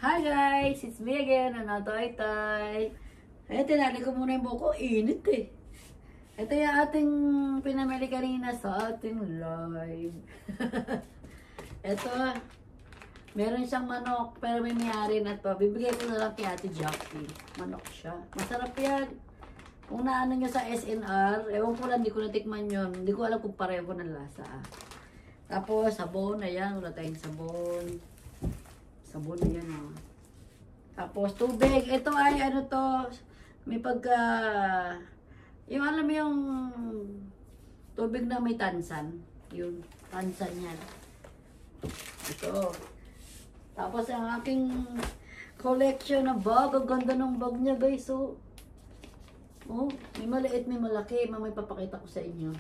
Hi guys! It's me again, Toy. Ayan, tinali ko muna yung buko. Init eh. Ito yung ating pinamili kanina sa ating live. Ito, meron siyang manok, pero may mayari na to. Bibigay ko na lang kay Ate Jackie. Manok siya. Masarap yan. Kung naano nyo sa SNR, ewan ko lang, hindi ko natikman yun. Hindi ko alam kung pareho ng lasa. Tapos, sabon. Ayan, wala tayong sabon. Sabon yan ah. Tapos tubig. Ito ay ano to. May pagka yung alam mo yung tubig na may tansan. Yung tansan yan. Ito. Tapos ang aking collection na bag. Ang ganda ng bag niya guys. Oh, may maliit, may malaki. Mamay papakita ko sa inyo.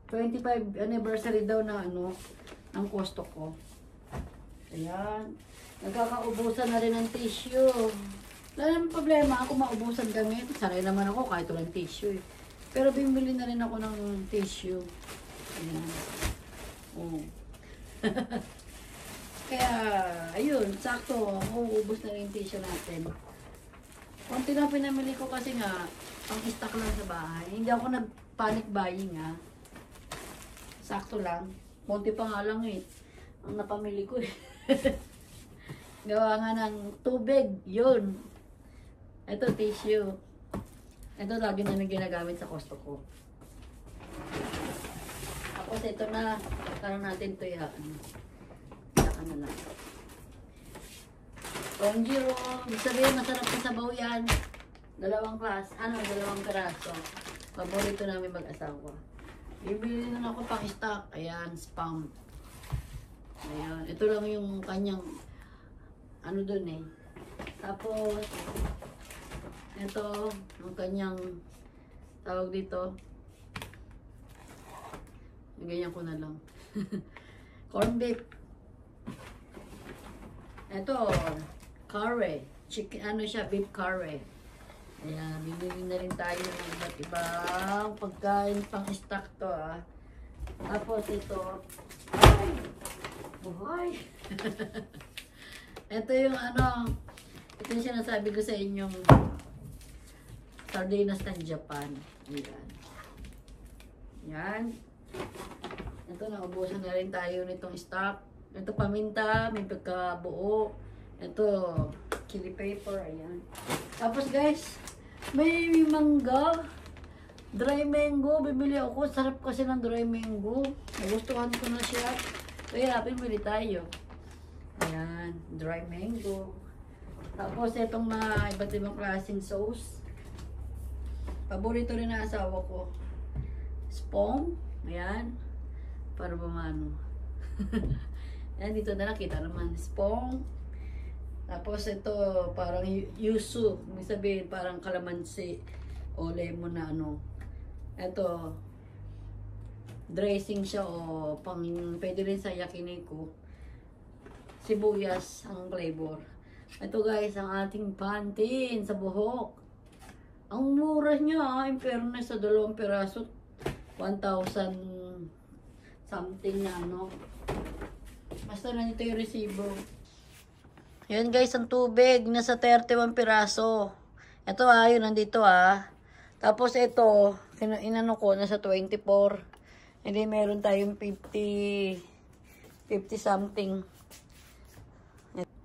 25 anniversary daw na ano ng Costco. Ayan. Nagkakaubusan na rin ng tissue. Wala naman problema ako maubusan kami. Sanay naman ako kahit walang tissue eh. Pero bumili na rin ako ng tissue. Ayan. Oh. Kaya, ayun, sakto. Uubos na rin yung tissue natin. Konti lang pinamili ko kasi nga, pang stock lang sa bahay. Hindi ako nag-panic buying ha. Sakto lang. Konti pa nga lang eh. Ang napamili ko eh. Gawa nga ng tubig, yun. Ito, tissue. Ito lagi namin ginagamit sa Costco. Tapos ito na, parang natin ito yan. Saka na lang. Ponjiro, ibig sabihin masarap na sabaw yan. Dalawang peraso. Paborito namin mag-asawa. Bibili na ako pang stock. Ayan, spam. Ayan, ito lang yung kanyang ano dun eh. Tapos ito yung kanyang tawag dito. Ganyan ko na lang. Corn beef. Ito curry. Chicken, ano siya, beef curry. Ayan, bibili na rin tayo ng iba't ibang pagkain pang stock to ah. Tapos ito ay buhay. Ito yung ano, ito yung sinasabi ko sa inyong sardinas ng Japan. Ayan. Yan. Ito, naubusan na rin tayo nitong stock. Ito paminta, may pagkabuo. Ito, chili pepper, ayan. Tapos guys, may mangga. Dry mango, bibili ako. Sarap kasi ng dry mango. Nagustuhan ko na siya. Kaya, bibili tayo. Ayan, dry mango. Tapos, itong mga iba't ibang klaseng sauce. Paborito rin na asawa ko. Spong. Ayan. Para bumano. Ayan, dito na nakita naman. Spong. Tapos, ito, parang yuzu. May sabihin, parang kalamansi o lemon na ano. Ito, dressing siya o pang, pwede rin sa yakiniku. Sibuyas ang flavor. Ito guys, ang ating Pantene sa buhok. Ang mura niya, in fairness sa 2 piraso, 1,000 something na ano. Basta nandito yung resibo. Yan guys, ang tubig, nasa 31 piraso. Ito yun, nandito Tapos ito, inano ko, nasa 24. Hindi, meron tayong 50 something.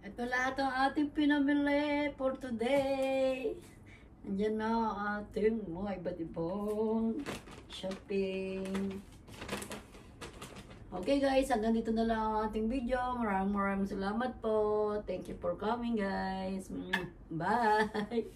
Ito lahat ang ating pinamili for today. Nandiyan na ating mga iba't ibang shopping. Okay guys, hanggang dito na lang ang ating video. Maraming salamat po. Thank you for coming guys. Bye!